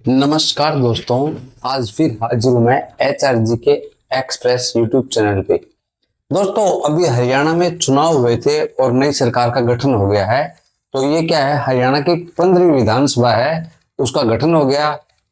नमस्कार दोस्तों, आज फिर हाजिर हूं मैं HRG के एक्सप्रेस यूट्यूब चैनल पे। दोस्तों, अभी हरियाणा में चुनाव हुए थे और नई सरकार का गठन हो गया है। तो ये क्या है, हरियाणा की 15वीं विधानसभा है, उसका गठन हो गया।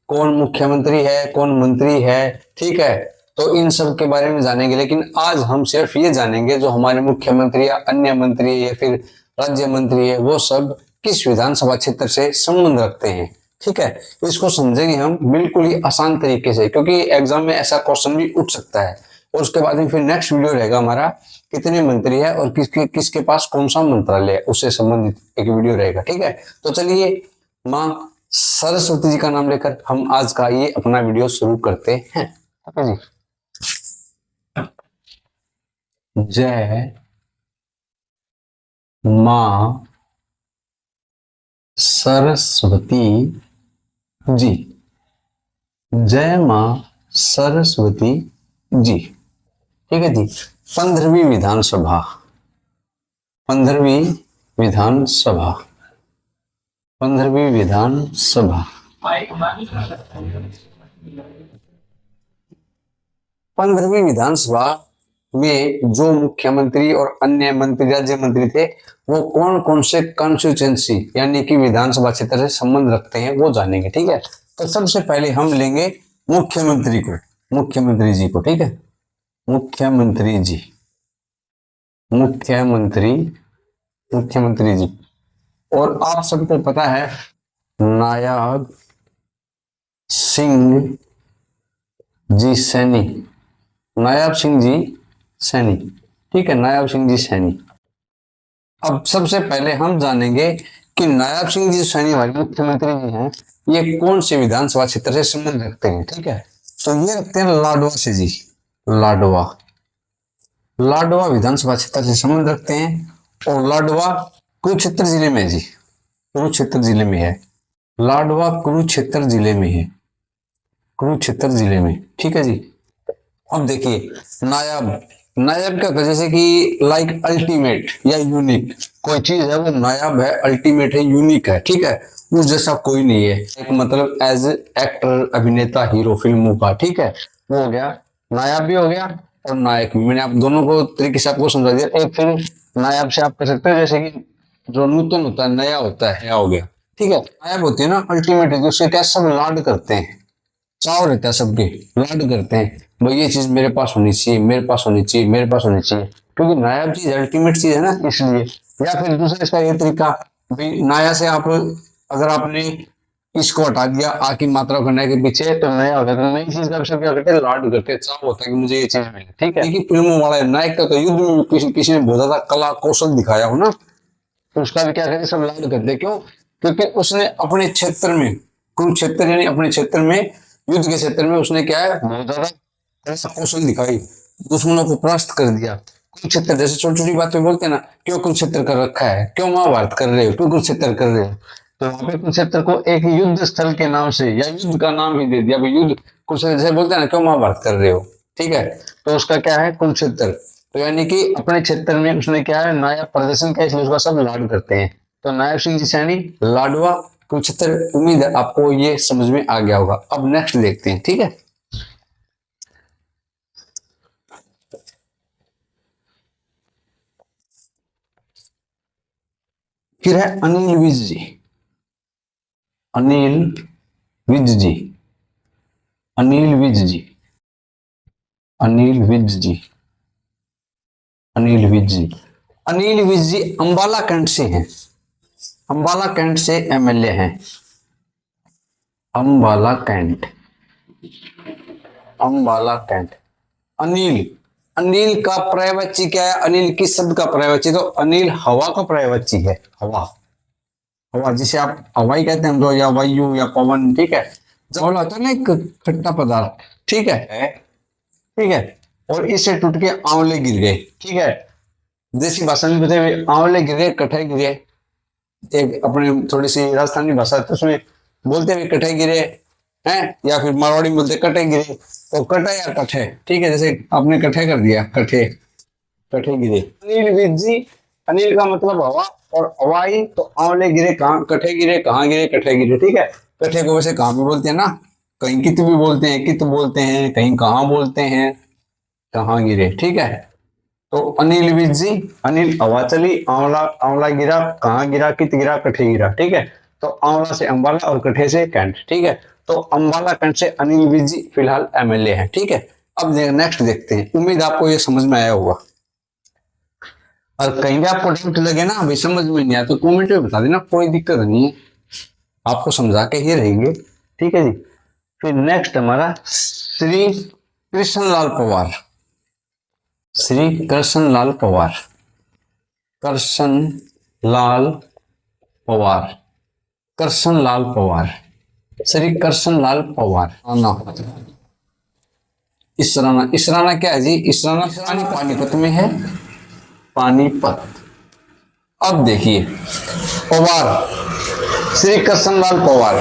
कौन मुख्यमंत्री है, कौन मंत्री है, ठीक है। तो इन सब के बारे में जानेंगे, लेकिन आज हम सिर्फ ये जानेंगे जो हमारे मुख्यमंत्री या अन्य मंत्री या फिर राज्य मंत्री है, वो सब किस विधानसभा क्षेत्र से संबंध रखते हैं। ठीक है, इसको समझेंगे हम बिल्कुल ही आसान तरीके से, क्योंकि एग्जाम में ऐसा क्वेश्चन भी उठ सकता है। और उसके बाद में फिर नेक्स्ट वीडियो रहेगा हमारा, कितने मंत्री है और किसके किसके पास कौन सा मंत्रालय है, उससे संबंधित एक वीडियो रहेगा। ठीक है, तो चलिए माँ सरस्वती जी का नाम लेकर हम आज का ये अपना वीडियो शुरू करते हैं। ठीक है जी। जय माँ सरस्वती जी। जय माँ सरस्वती जी। ठीक है जी। 15वीं विधानसभा, 15वीं विधानसभा, 15वीं विधानसभा, 15वीं विधानसभा में जो मुख्यमंत्री और अन्य मंत्री राज्य मंत्री थे, वो कौन कौन से कॉन्स्टिट्यूएंसी यानी कि विधानसभा क्षेत्र से संबंध रखते हैं वो जानेंगे। ठीक है, तो सबसे पहले हम लेंगे मुख्यमंत्री को, मुख्यमंत्री जी को। ठीक है, मुख्यमंत्री जी, मुख्यमंत्री, मुख्यमंत्री जी। और आप सबको पता है नायब सिंह जी सैनी, नायब सिंह जी सैनी। ठीक है, नायब सिंह जी सैनी। अब सबसे पहले हम जानेंगे कि नायब सिंह जी सैनी हमारे मुख्यमंत्री जी हैं, ये कौन से विधानसभा क्षेत्र से संबंध रखते हैं। ठीक है, तो ये रखते हैं लाडवा से जी, लाडवा, लाडवा विधानसभा क्षेत्र से संबंध रखते हैं। और लाडवा कुरुक्षेत्र जिले में जी, कुरुक्षेत्र जिले में है। लाडवा कुरुक्षेत्र जिले में है, कुरुक्षेत्र जिले में। ठीक है जी। अब देखिए नायब, नायब क्या होता है, जैसे कि लाइक अल्टीमेट या यूनिक, कोई चीज है वो नायब है, अल्टीमेट है, यूनिक है। ठीक है, उस जैसा कोई नहीं है। एक मतलब एज एक्टर, अभिनेता, हीरो फिल्मों का। ठीक है, वो हो गया, नायब भी हो गया और नायक भी। मैंने आप दोनों को तरीके से आपको समझा दिया। एक फिल्म नायब से आप कर सकते हैं, जैसे कि जो नूतन होता है, नया होता है, नया हो गया। ठीक है, नायब होती है ना अल्टीमेट, जिससे क्या सब लाड करते हैं, चाव रहता है सबके, लाड करते हैं भाई ये चीज मेरे पास होनी चाहिए, मेरे पास होनी चाहिए, मेरे पास होनी चाहिए, क्योंकि नायाब चीज अल्टीमेट चीज है ना, इसलिए। या फिर दूसरा इसका ये तरीका, भाई नाया से आप अगर आपने इसको हटा दिया आ की मात्रा करने के पीछे, तो नया हो जाता है। नई चीज का अक्सर क्या करते हैं, लाड करते हैं, चाव होता है कि मुझे ये चीज मिले। ठीक है, फिल्मों वाला है नायक का, तो युद्ध में किसी ने बहुत ज्यादा कला कौशल दिखाया हो ना, तो उसका भी क्या करते सब लाड करते हैं। क्यों? क्योंकि उसने अपने क्षेत्र में, कुरुक्षेत्र यानी अपने क्षेत्र में, युद्ध के क्षेत्र में उसने क्या है बहुत ज्यादा कला कौशल दिखाई, दुश्मनों को परास्त कर दिया। कुरुक्षेत्र जैसे छोटी छोटी बातें बोलते हैं ना, क्यों कुरुक्षेत्र कर रखा है, क्यों महाभारत कर रहे हो, क्यों कुरुक्षेत्र कर रहे हो, तो वहां पे कुरुक्षेत्र को एक युद्ध स्थल के नाम से या युद्ध का नाम ही दे दिया, युद्ध कुरुक्षेत्र जैसे बोलते हैं ना, क्यों महाभारत कर रहे हो। ठीक है, तो उसका क्या है कुरुक्षेत्र, तो यानी कि अपने क्षेत्र में उसने क्या है नायब प्रदर्शन किया, इसलिए उसका सब लाड करते हैं। तो नायब सिंह जी सैनी, लाडवा, कुरुक्षेत्र। उम्मीद है आपको ये समझ में आ गया होगा। अब नेक्स्ट देखते हैं। ठीक है, फिर है अनिल विज जी, अनिल विज जी, अनिल विज जी, अनिल विज जी, अनिल विज जी। अनिल विज जी अंबाला कैंट से हैं, अंबाला कैंट से MLA हैं, अंबाला कैंट, अंबाला कैंट। अनिल, अनिल का पर्यायवाची क्या है, अनिल किस शब्द का पर्यायवाची, तो अनिल हवा का पर्यायवाची है, हवा, हवा जिसे आप हवाई कहते हैं, तो या वायु या पवन। ठीक है, जब होता है ना एक खट्टा पदार्थ। ठीक है, ठीक है, और इससे टूट के आंवले गिर गए। ठीक है, देसी भाषा में बताए हुए आंवले गिर गए, कटहल गिरे। एक अपने थोड़ी सी राजस्थानी भाषा तो उसमें बोलते हुए कटे गिरे हैं, या फिर मारवाड़ी में बोलते कटे गिरे, तो कटे या कठे। ठीक है, जैसे आपने कठे कर दिया, कठे, कठे गिरे। अनिल विज जी, अनिल का मतलब हवा और हवाई, तो आंवले गिरे कहाँ, कठे गिरे कहाँ गिरे, कठे गिरे। ठीक है, कठे को वैसे कहाँ भी बोलते हैं ना, कहीं कित भी बोलते हैं, कित बोलते हैं, कहीं कहाँ बोलते हैं, कहाँ गिरे। ठीक है, तो अनिल विज जी, अनिल हवा चली, आंवला आंवला गिरा, कहाँ गिरा, कित गिरा, कठे गिरा। ठीक है, तो आंवला से अंबाला और कठे से कैंट। ठीक है, तो अंबाला कैंट से अनिल विज जी फिलहाल एमएलए हैं। ठीक है, अब नेक्स्ट देखते हैं। उम्मीद आपको ये समझ में आया होगा, और कहीं भी आपको डाउट लगे ना भाई समझ में नहीं आया तो कमेंट में बता देना, कोई दिक्कत नहीं है, आपको समझा के ही रहेंगे। ठीक है जी, फिर नेक्स्ट हमारा श्री कृष्णलाल पवार, श्री कृष्णलाल पवार, कृष्णलाल पवार, कृष्णलाल पवार, श्री कृष्णलाल पवार। आना इसराना, इसराना क्या है जी, इसराना पानीपत में है, पानीपत। अब देखिए पवार, श्री कृष्णलाल पवार।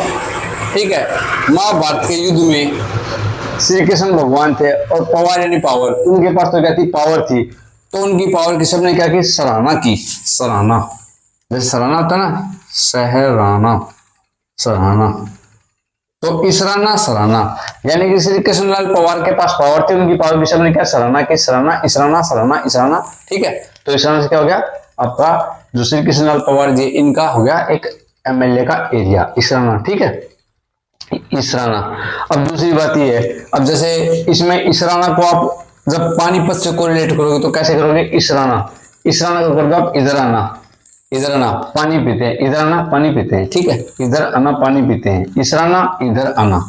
ठीक है, महाभारत के युद्ध में श्री कृष्ण भगवान थे और पवार यानी पावर, उनके पास तो क्या थी, पावर थी। तो उनकी पावर की सबने क्या की, सराहना की। सराहना, जैसे सराहना होता ना, सहराना, सराहना, तो इसराना सराहना, यानी कि श्री कृष्णलाल पवार के पास पावर थी, उनकी पावर की सबने क्या, सराहना की। सराहना, इसराना, सराहना, इसराना। ठीक है, तो इसराना से क्या हो गया आपका, जो श्री कृष्णलाल पवार जी, इनका हो गया एक एमएलए का एरिया, इसराना। ठीक है, इसराना। अब दूसरी बात ये है, अब जैसे इसमें इसराना को आप जब पानीपत से कोरिलेट करोगे तो कैसे करोगे, इसराना, इसराना को करोगे आप इधर आना, इधर आना पानी पीते हैं, इधर आना पानी पीते हैं। ठीक है, इधर आना पानी पीते हैं, इसराना इधर आना,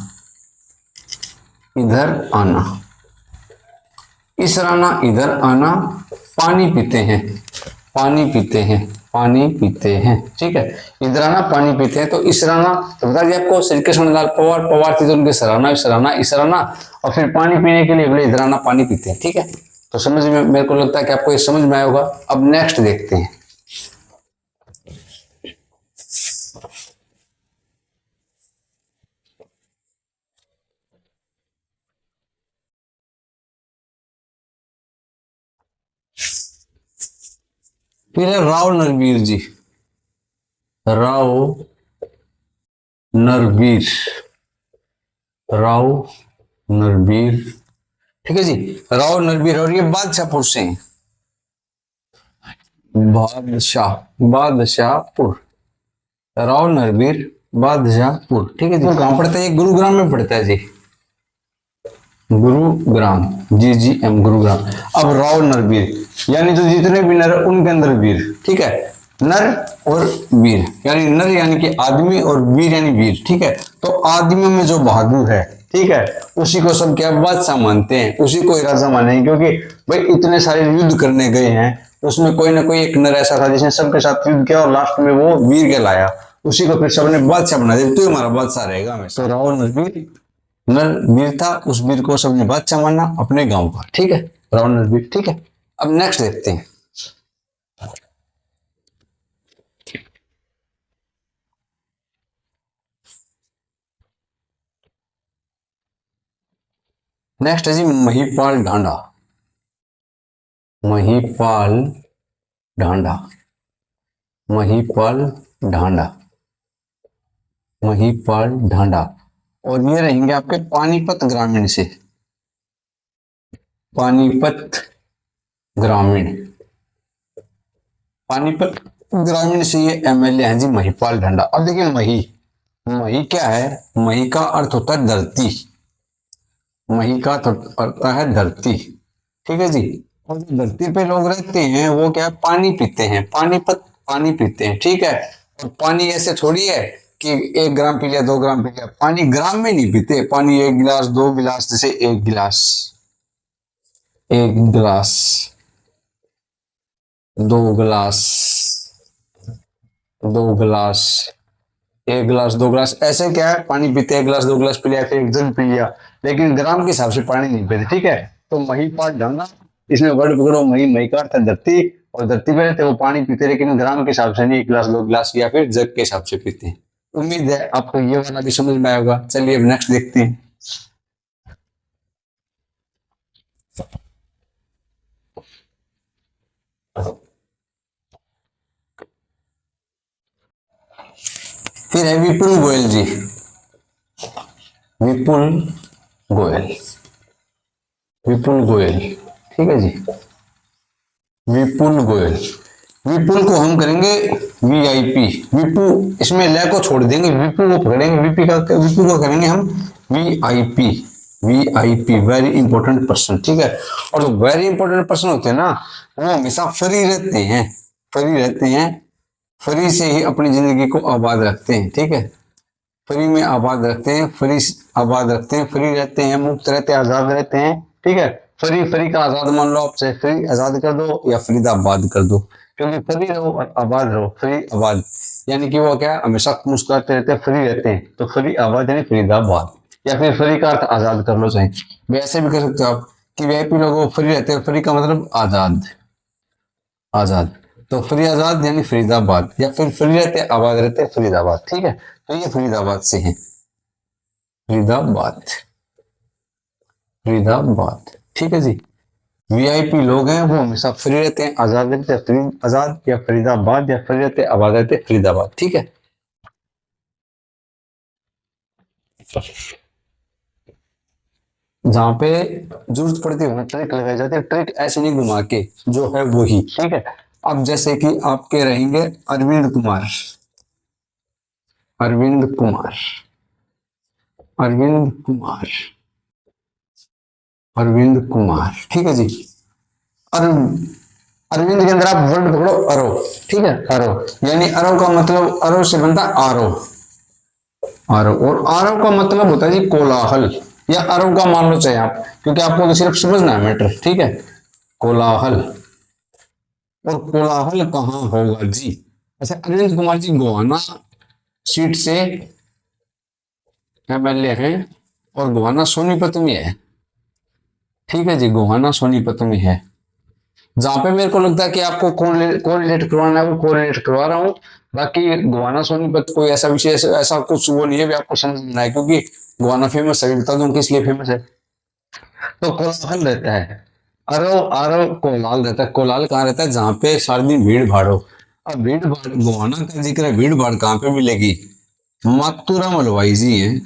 इधर आना, इसराना इधर आना, पानी पीते हैं, पानी पीते हैं, पानी पीते हैं। ठीक है, इधर आना पानी पीते हैं, तो इसराना, तो बता दिया आपको श्री कृष्णलाल पवार, पवार थी तो उनके सराहना, इसराना, इसराना, और फिर पानी पीने के लिए बोले इधर आना पानी पीते हैं। ठीक है, तो समझ में, मेरे को लगता है कि आपको ये समझ में आया होगा। अब नेक्स्ट देखते हैं। फिर है राव नरवीर जी, राव नरवीर, राव नरवीर। ठीक है जी, राव नरवीर, और ये बादशाहपुर से हैं, बादशाहपुर, राव नरवीर, बादशाहपुर। ठीक है जी, कहाँ पड़ता है ये, गुरुग्राम में पड़ता है जी, गुरुग्राम, GGM गुरुग्राम। अब राव नरवीर यानी जो जितने भी नर उनके अंदर वीर। ठीक है, नर और वीर, यानी नर यानी कि आदमी और वीर यानी वीर। ठीक है, तो आदमियों में जो बहादुर है, ठीक है, उसी को सब क्या बादशाह मानते हैं, उसी को ही राजा मानेंगे, क्योंकि भाई इतने सारे युद्ध करने गए हैं, उसमें कोई ना कोई एक नर ऐसा था जिसने सबके साथ युद्ध किया और लास्ट में वो वीर कहलाया, उसी को फिर सबने बादशाह बना दिया, तो हमारा बादशाह रहेगा हमेशा। तो राव नरवीर नर वीर था, उस वीर को सबने बादशाह माना अपने गांव का। ठीक है, राव नरवीर। ठीक है, अब नेक्स्ट देखते हैं। नेक्स्ट है जी महिपाल ढांडा, महिपाल ढांडा, महिपाल ढांडा, महिपाल ढांडा, और ये रहेंगे आपके पानीपत ग्रामीण से, पानीपत ग्रामीण, पानीपत ग्रामीण से ये एमएलए हैं जी महिपाल ढांडा। अब देखिए मही, मही क्या है, मही का अर्थ होता है धरती, मही का अर्थ है धरती। ठीक है जी, और जो धरती पे लोग रहते हैं वो क्या है, पानी पीते हैं, पानीपत पानी पीते हैं। ठीक है, और पानी ऐसे थोड़ी है कि 1 ग्राम पी लिया 2 ग्राम पी लिया, पानी ग्राम में नहीं पीते, पानी 1 गिलास 2 गिलास, जैसे 1 गिलास, 1 गिलास, 2 गिलास, 2 गिलास, 1 गिलास 2 गिलास, ऐसे क्या है पानी पीते हैं, 1 गिलास 2 गिलास पी लिया, फिर 1 जग पी लिया, लेकिन ग्राम के हिसाब से पानी नहीं पीते। ठीक है, तो मही पाठ ढांगा, इसमें वर्ड पकड़ो, मही, मही का अर्थ है धरती, और धरती पे रहते वो पानी पीते, लेकिन ग्राम के हिसाब से नहीं, 1 गिलास 2 गिलास या फिर जग के हिसाब से पीते हैं। उम्मीद है आपको ये वाला भी समझ में आया होगा। चलिए अब नेक्स्ट देखते हैं। फिर है विपिन गोयल जी, विपुल गोयल, विपुल गोयल, ठीक है जी, विपुल गोयल। विपुल को हम करेंगे वीआईपी, विपु इसमें ल को छोड़ देंगे, विपु को पकड़ेंगे, विपु को करेंगे हम VIP, VIP very important person, ठीक है। और जो वेरी इंपॉर्टेंट पर्सन होते हैं ना, वो हमेशा फ्री रहते हैं, फ्री रहते हैं, फ्री से ही अपनी जिंदगी को आबाद रखते हैं, ठीक है। फ्री में आबाद रखते हैं, फ्री आबाद रखते हैं, फ्री रहते हैं, मुक्त रहते हैं, आजाद रहते हैं, ठीक है। फ्री, फ्री का आजाद मान लो, आपसे फ्री आजाद कर दो या फरीदाबाद कर दो, क्योंकि फ्री रहो और आबाद रहो, फ्री आबाद यानी कि वो क्या हमेशा मुस्कुराते रहते हैं, फ्री रहते हैं, तो फ्री आबाद यानी फरीदाबाद, या फिर फ्री का अर्थ आजाद कर लो चाहे, वैसे भी कर सकते हो आप कि वीआईपी लोग फ्री रहते हैं, फ्री का मतलब आजाद, आजाद, तो फ्री आजाद यानी फरीदाबाद, या फिर फ्री रहते आबाद रहते फरीदाबाद, ठीक है। तो ये फरीदाबाद से है, फरीदाबाद, फरीदाबाद, ठीक है जी। वीआईपी लोग हैं वो हमेशा फ्री रहते हैं, आजाद रहते हैं, फ्री आजाद, या फरीदाबाद, या फ्री रहते आबाद रहते फरीदाबाद, ठीक है। जहां पे जरूरत पड़ती है ट्रिक लगाई जाती है, ट्रिक ऐसे नहीं घुमा के, जो है वही, ठीक है। अब जैसे कि आपके रहेंगे अरविंद कुमार, अरविंद कुमार, अरविंद कुमार, अरविंद कुमार, ठीक है जी। अरविंद के अंदर आप वर्ड पकड़ो अरो, ठीक है, अरो यानी अरो का मतलब, अरो से बनता आरो, आरो, और आरो का मतलब होता है जी कोलाहल, या अरो का मान लो चाहे आप, क्योंकि आपको तो सिर्फ समझना है मैटर, ठीक है। कोलाहल, और कोलाहल कहाँ होगा जी? अच्छा, अरविंद कुमार जी गोहाना सीट से एमएलए हैं, और गोहाना सोनीपत में है, ठीक है जी, गोहाना सोनीपत में है। जहां पे मेरे को लगता है कि आपको कोरिलेट करवाना है वो कोरिलेट करवा रहा हूँ, बाकी गोहाना सोनीपत कोई ऐसा विशेष ऐसा कुछ वो नहीं है भी आपको समझना है, क्योंकि गोहाना फेमस है, बता दूं किस लिए फेमस है। तो कोलाहल रहता है, अरो आरो कोलाल रहता है, कोलाल कहाँ रहता है? जहां पे सारा दिन भीड़ भाड़ हो। अब भीड़ भाड़, गोहाना का जिक्र है, भीड़ भाड़ कहाँ पे मिलेगी? मातूराम हलवाई जी हैं,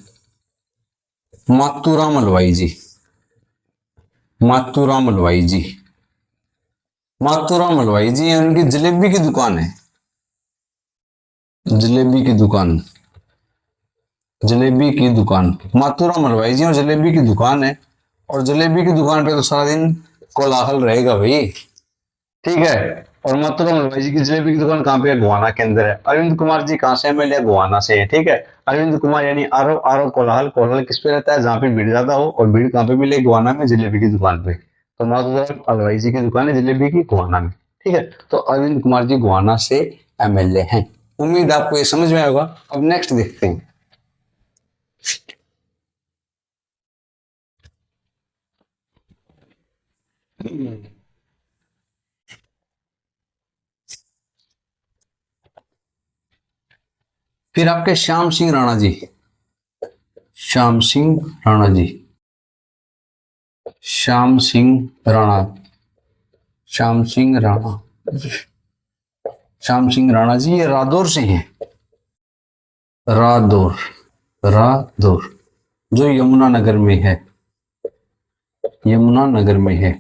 मातूराम हलवाई जी, मातूराम हलवाई जी, मातूराम हलवाई जी हैं, उनकी जलेबी की दुकान है, जलेबी की दुकान, जलेबी की दुकान, मातूराम हलवाई जी और जलेबी की दुकान है, और जलेबी की दुकान पे तो सारा दिन कोलाहल रहेगा भाई, ठीक है। और मातूराम हलवाई जी की जलेबी की दुकान कहाँ पे है? गोहाना के अंदर है। अरविंद कुमार जी कहाँ से एमएलए? गोहाना से है, ठीक है। अरविंद कुमार यानी आरो, आरो कोलाहल, कोलाहल किस पे रहता है? जहाँ पे भीड़ ज्यादा हो, और भीड़ कहाँ पे मिले? गोहाना में, जलेबी की दुकान पे। तो मातूराम हलवाई जी की दुकान है जलेबी की गोहाना में, ठीक है। तो अरविंद कुमार जी गोहाना से एमएलए हैं। उम्मीद आपको ये समझ में आएगा। अब नेक्स्ट देखते हैं। फिर आपके श्याम सिंह राणा जी, श्याम सिंह राणा जी, श्याम सिंह राणा, श्याम सिंह राणा, श्याम सिंह राणा जी ये रादौर से हैं, रादौर, रादौर जो यमुना नगर में है, यमुना नगर में है।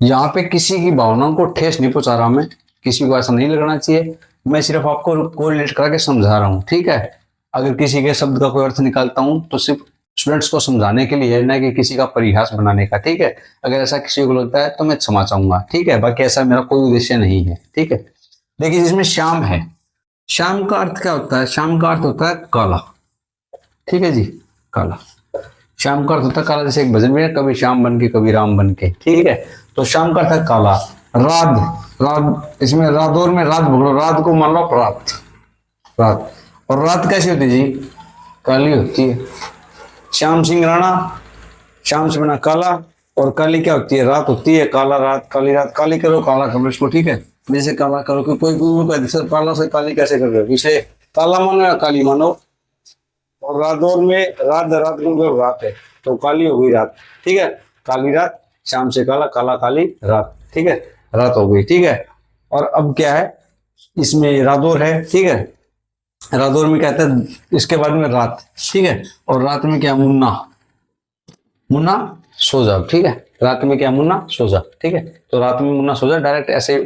यहाँ पे किसी की भावनाओं को ठेस नहीं पहुंचा रहा मैं, किसी को ऐसा नहीं लगना चाहिए, मैं सिर्फ आपको कोरिलेट करके समझा रहा हूँ, ठीक है। अगर किसी के शब्द का कोई अर्थ निकालता हूँ तो सिर्फ स्टूडेंट्स को समझाने के लिए है, ना कि किसी का परिहास बनाने का, ठीक है। अगर ऐसा किसी को लगता है तो मैं क्षमा चाहूंगा, ठीक है। बाकी ऐसा मेरा कोई उद्देश्य नहीं है, ठीक है। देखिए जिसमें श्याम है, श्याम का अर्थ क्या होता है? श्याम का अर्थ होता है काला, ठीक है जी, काला। श्याम का अर्थ होता है काला, जैसे एक भजन में है, कभी श्याम बन के कभी राम बन के, ठीक है। तो श्याम का अर्थ है काला। रात, रात इसमें रादौर में रात पकड़ो, रात को मान लो रात, रात, और रात कैसी होती है जी? काली होती है। श्याम सिंह राणा, श्याम से बना काला, और काली क्या होती है? रात होती है। काला रात, काली रात, काली करो काला करो इसको, ठीक है। जैसे काला करो कि कोई सर काला से काली कैसे कर रहे हो? इसे काला मानो या काली मानो। और रादौर में रात, रात को रात है तो काली हो गई रात, ठीक है। काली रात, शाम से काला, काला काली रात, ठीक है, रात हो गई, ठीक है। और अब क्या है इसमें? रादौर है, ठीक है। रादौर में कहते हैं इसके बाद में रात, ठीक है। और रात में क्या, मुन्ना, मुन्ना सो जा, ठीक है। रात में क्या, मुन्ना सो जा, ठीक है। तो रात में मुन्ना सो जा, डायरेक्ट ऐसे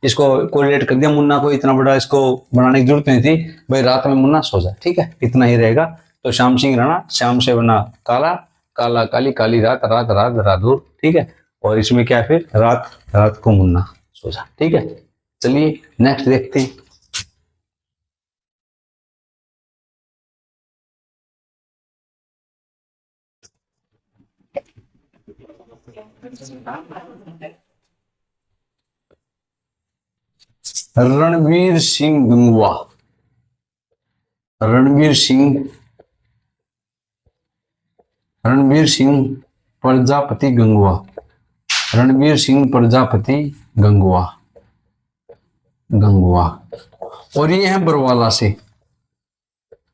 इसको कोरिलेट कर दिया। मुन्ना को इतना बड़ा इसको बनाने की जरूरत नहीं थी भाई, रात में मुन्ना सो जा, ठीक है, इतना ही रहेगा। तो श्याम सिंह राणा, श्याम से बना काला, काला काली, काली रात, रात रात राधौर, ठीक है। और इसमें क्या है फिर, रात, रात को मुन्ना सो जा, ठीक है। चलिए नेक्स्ट देखते हैं। रणवीर सिंह गंगवा, रणवीर सिंह, रणवीर सिंह प्रजापति गंगवा, रणवीर सिंह प्रजापति गंगवा, गंगवा। और ये है बरवाला से,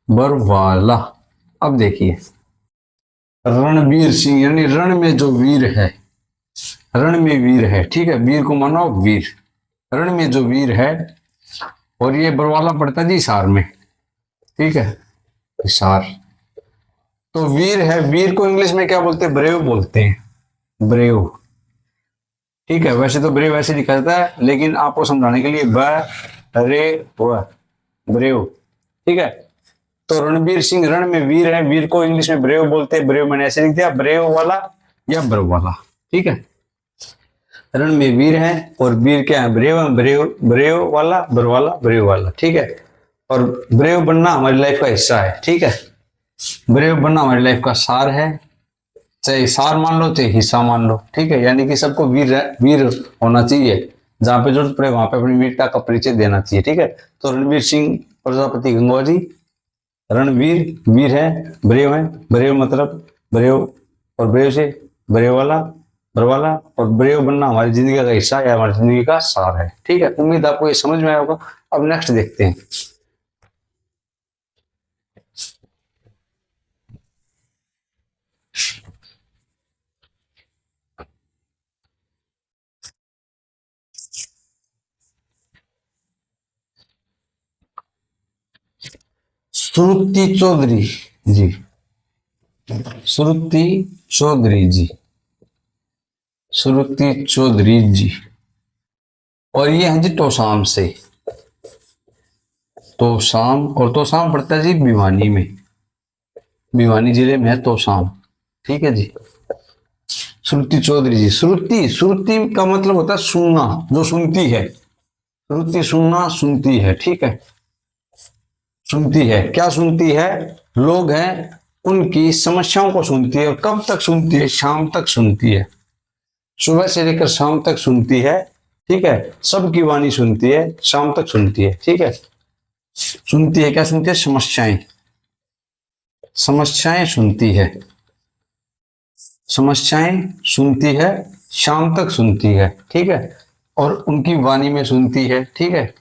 बरवाला। अब देखिए रणवीर सिंह यानी रण में जो वीर है, रण में वीर है, ठीक है, वीर को मानो वीर, रण में जो वीर है। और ये बरवाला पड़ता है जी हिसार में, ठीक है, हिसार। तो वीर है, वीर को इंग्लिश में क्या बोलते हैं, ब्रेव बोलते हैं, ब्रेव, ठीक है। वैसे तो ब्रेव ऐसे लिखा जाता है, लेकिन आपको समझाने के लिए ब्रेव, ठीक है। तो रणवीर सिंह रण में वीर है, वीर को इंग्लिश में ब्रेव बोलते हैं, ब्रेव मैंने ऐसे लिख दिया, ब्रेव वाला या बरवाला, ठीक है। रण में वीर है और वीर क्या है, ब्रेव, ब्रेव, ब्रेव वाला, बरवाला, ब्रेव वाला, ठीक है। और ब्रेव बनना हमारी लाइफ का हिस्सा है, ठीक है। ब्रेव बनना हमारी लाइफ का सार है, चाहे सार मान लो चाहे हिस्सा मान लो, ठीक है। यानी कि सबको वीर वीर होना चाहिए, जहां पे जरूरत पड़े वहां पे अपनी वीरता का परिचय देना चाहिए, ठीक है। तो रणवीर सिंह प्रजापति गंगवा जी, रणवीर वीर है, ब्रेव है, ब्रेव मतलब ब्रेव, और ब्रेव से ब्रेव वाला, बरवाला। और ब्रेव बनना हमारी जिंदगी का हिस्सा या हमारी जिंदगी का सार है, ठीक है। उम्मीद आपको ये समझ में आया होगा। अब नेक्स्ट देखते हैं। श्रुति चौधरी जी, श्रुति चौधरी जी, श्रुति चौधरी जी। और ये है जी तोशाम से, तोशाम। और तोशाम पड़ता है जी भिवानी में, भिवानी जिले में है तोशाम, ठीक है जी। श्रुति चौधरी जी, श्रुति, श्रुति का मतलब होता है सुनना, जो सुनती है, श्रुति सुनना, सुनती है, ठीक है। सुनती है, क्या सुनती है, लोग हैं उनकी समस्याओं को सुनती है। और कब तक सुनती है, शाम तक सुनती है, सुबह से लेकर शाम तक सुनती है, ठीक है। सबकी वाणी सुनती है, शाम तक सुनती है, ठीक है। सुनती है, क्या सुनती है, समस्याएं, समस्याएं सुनती है, समस्याएं सुनती है, शाम तक सुनती है, ठीक है। और उनकी वाणी में सुनती है, ठीक है।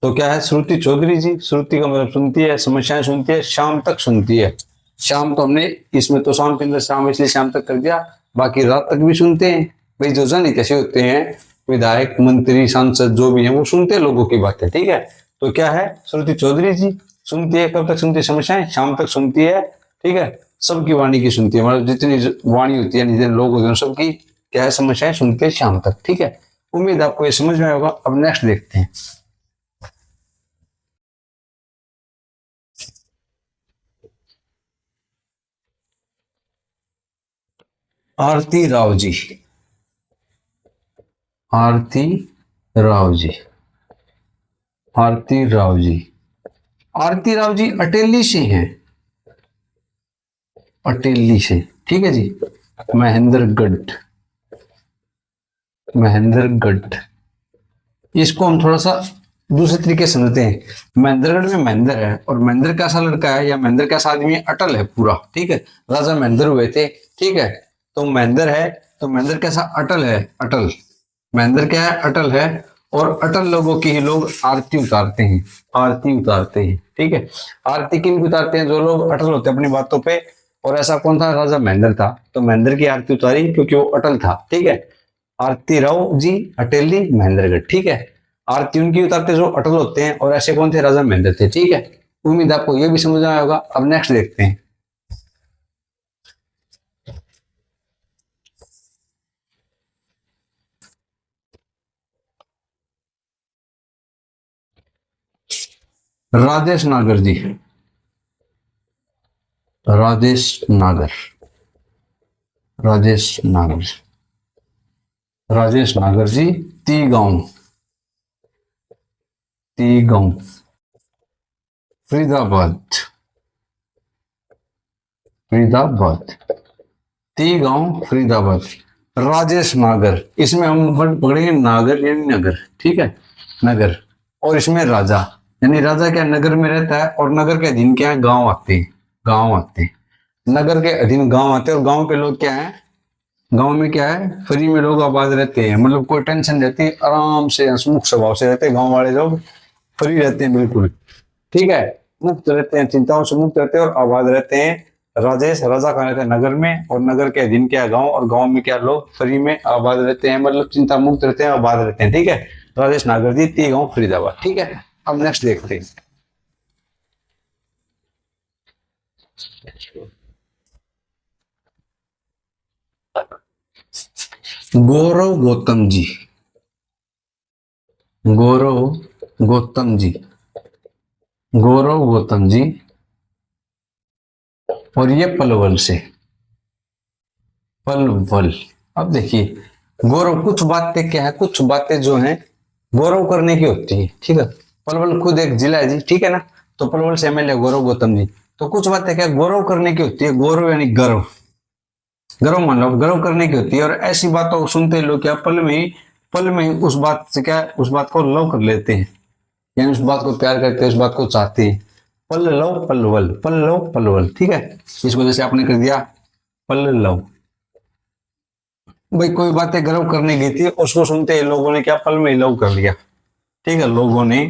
तो क्या है, श्रुति चौधरी जी, श्रुति का मतलब सुनती है, समस्याएं सुनती है, शाम तक सुनती है। शाम तो हमने इसमें तो शाम के अंदर शाम इसलिए शाम तक कर दिया, बाकी रात तक भी सुनते हैं भाई। जो जन कैसे होते हैं, विधायक, मंत्री, सांसद जो भी हैं वो सुनते हैं लोगों की बातें, ठीक है। तो क्या है, श्रुति चौधरी जी सुनती है, कब तक सुनती है, समस्याएं, शाम तक सुनती है, ठीक है। सबकी वाणी की सुनती है, मतलब जितनी वाणी होती है, जितने लोग होते हैं सबकी क्या है, समस्याएं सुनती है शाम तक, ठीक है। उम्मीद आपको ये समझ में आएगा। अब नेक्स्ट देखते हैं। आरती राव जी, आरती राव जी, आरती राव जी, आरती राव जी अटेली से हैं, अटेली से, ठीक है जी। महेंद्रगढ़, महेंद्रगढ़, इसको हम थोड़ा सा दूसरे तरीके से समझते हैं। महेंद्रगढ़ में महेंद्र है, और महेंद्र कैसा लड़का है या महेंद्र कैसा आदमी है, अटल है पूरा, ठीक है। राजा महेंद्र हुए थे, ठीक है। तो महेंद्र है, तो महेंद्र कैसा, अटल है, अटल, महेंद्र क्या है, अटल है। और अटल लोगों की ही लोग आरती उतारते हैं, आरती उतारते हैं, ठीक है। आरती किन की उतारते हैं, जो लोग अटल होते हैं अपनी बातों पे। और ऐसा कौन था, राजा महेंद्र था, तो महेंद्र की आरती उतारी क्योंकि वो अटल था, ठीक है। आरती राव जी अटेली महेंद्रगढ़, ठीक है। आरती उनकी उतारते जो अटल होते हैं, और ऐसे कौन थे? राजा महेंद्र थे। ठीक है, उम्मीद आपको ये भी समझ में आया होगा। अब नेक्स्ट देखते हैं। राजेश नागर जी, राजेश नागर, राजेश नागर, राजेश नागर जी, तीगांव, तीगांव, फरीदाबाद, फरीदाबाद, तीगांव, फरीदाबाद। राजेश नागर, इसमें हम पकड़ेंगे नागर यानी नगर। ठीक है, नगर। और इसमें राजा, यानी राजा क्या नगर में रहता है, और नगर के अधीन क्या है? गांव आते हैं, गांव आते हैं। नगर के अधीन गांव आते हैं, और गांव के लोग क्या है? गांव में क्या है? फ्री में लोग आबाद रहते हैं, मतलब कोई टेंशन रहती है, आराम से हंसमुख स्वभाव से रहते हैं। गांव वाले लोग फ्री रहते हैं बिल्कुल। ठीक है, मुक्त रहते हैं, चिंताओं से मुक्त रहते हैं और आबाद रहते हैं। राजेश राजा कहाँ रहते हैं? नगर में, और नगर के अधीन क्या है? गांव, और गांव में क्या लोग फ्री में आबाद रहते हैं, मतलब चिंता मुक्त रहते हैं, आबाद रहते हैं। ठीक है, राजेश नागर जी, तीगांव, फरीदाबाद। ठीक है, अब नेक्स्ट देखते हैं। गौरव गौतम जी, गौरव गौतम जी, गौरव गौतम जी, और ये पलवल से, पलवल। अब देखिए, गौरव, कुछ बातें क्या है? कुछ बातें जो हैं गौरव करने की होती है। ठीक है, पलवल खुद एक जिला है जी। ठीक है ना, तो पलवल से एमएलए गौरव गौतम जी। तो कुछ बातें क्या गौरव करने की होती है? गौरव यानी गर्व, गर्व मान लो, गर्व करने की होती है। और ऐसी बातों सुनते लोग क्या पल में ही उस बात से क्या, उस बात को लव कर लेते हैं, यानी उस बात को प्यार करते हैं, उस बात को चाहते हैं। पल्लव पलवल, पल्लव पलवल। ठीक है, इस वजह से आपने कर दिया पल्लव। भाई कोई बातें गर्व करने की थी, उसको सुनते ही लोगों ने क्या पल में ही लव कर लिया। ठीक है, लोगों ने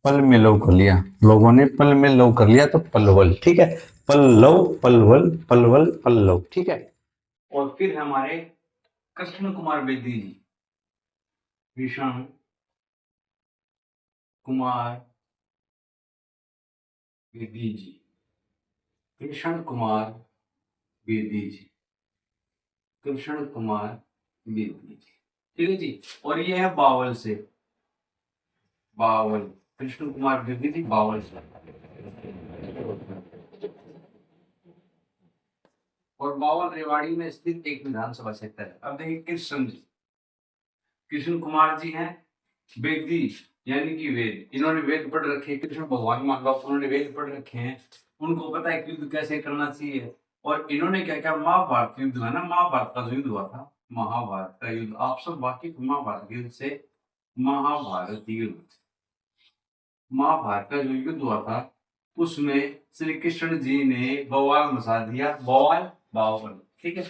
पल में लव कर लिया, लोगों ने पल में लव कर लिया, तो पलवल। ठीक है, पल्लव पलवल, पलवल पल्लव। ठीक है, और फिर हमारे कृष्ण कुमार बेदी जी, कृष्ण कुमार बेदी जी, कृष्ण कुमार बेदी जी, कृष्ण कुमार बेदी जी। ठीक है जी, और ये है बावल से, बावल, कृष्ण कुमार बेदी जी, बावल से। और बावल रेवाड़ी में स्थित एक विधानसभा क्षेत्र है। अब देखिए कृष्ण जी, कृष्ण कुमार जी हैं वेदी, यानी कि वेद, इन्होंने वेद पढ़ रखे, कृष्ण भगवान मान लो, उन्होंने वेद पढ़ रखे हैं, उनको पता है युद्ध कैसे करना चाहिए। और इन्होंने क्या किया? महाभारत युद्ध है ना, महाभारत का जो युद्ध हुआ था, महाभारत का युद्ध, आप सब वाकिफ महाभारत युद्ध से? महाभारत युद्ध, महाभारत का जो युद्ध हुआ था, उसमें श्री कृष्ण जी ने बवाल मचा दिया, बवाल, बावल। ठीक है,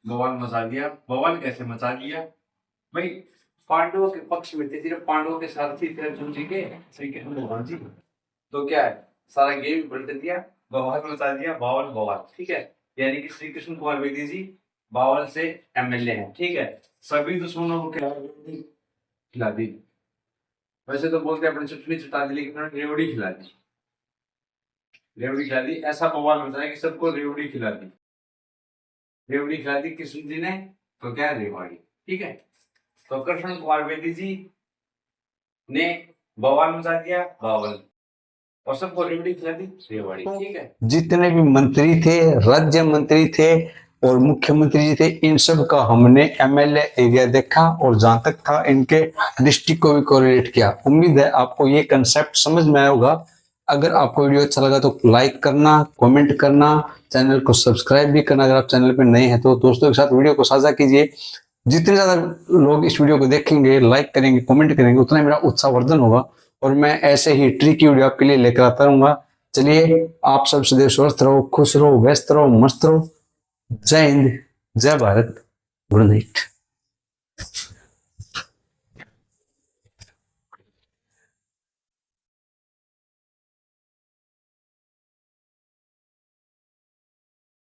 बवाल मचा दिया। बवाल कैसे मचा दिया? भाई पांडवों के पक्ष में थे, सिर्फ पांडवों के सारथी थे अर्जुन जी के, श्री कृष्ण भगवान जी। तो क्या है, सारा गेम पलट दिया, बवाल मचा दिया, बावल बवाल। ठीक है, यानी कि श्री कृष्ण कुमार बेदी जी बावल से एमएलए हैं। ठीक है, सभी दुश्मनों को खिला दी। वैसे तो बोलते अपनी चटनी चटा दी, लेकिन उन्होंने रेवड़ी खिला दी, रेवड़ी खिला दी। ऐसा बवाल मचाया कि सबको रेवड़ी खिला दी, रेवड़ी खिला दी कृष्ण जी ने, तो क्या रेवाड़ी। ठीक है, तो कृष्ण कुमार बेदी जी ने बवाल मचा दिया, बावल, और सबको रेवड़ी खिला दी, रेवाड़ी। ठीक है, जितने भी मंत्री थे, राज्य मंत्री थे और मुख्यमंत्री जी थे, इन सब का हमने एमएलए एरिया देखा, और जहां तक था इनके डिस्ट्रिक्ट को भी कोरिलेट किया। उम्मीद है आपको ये कंसेप्ट समझ में आया होगा। अगर आपको वीडियो अच्छा लगा तो लाइक करना, कमेंट करना, चैनल को सब्सक्राइब भी करना अगर आप चैनल पर नए हैं तो। दोस्तों के साथ वीडियो को साझा कीजिए। जितने ज्यादा लोग इस वीडियो को देखेंगे, लाइक करेंगे, कमेंट करेंगे, उतना मेरा उत्साहवर्धन होगा, और मैं ऐसे ही ट्रिकी वीडियो आपके लिए लेकर आता रहूंगा। चलिए, आप सब सदैव स्वस्थ रहो, खुश रहो, व्यस्त रहो, मस्त रहो। जय हिंद, जय भारत, गुड नाइट।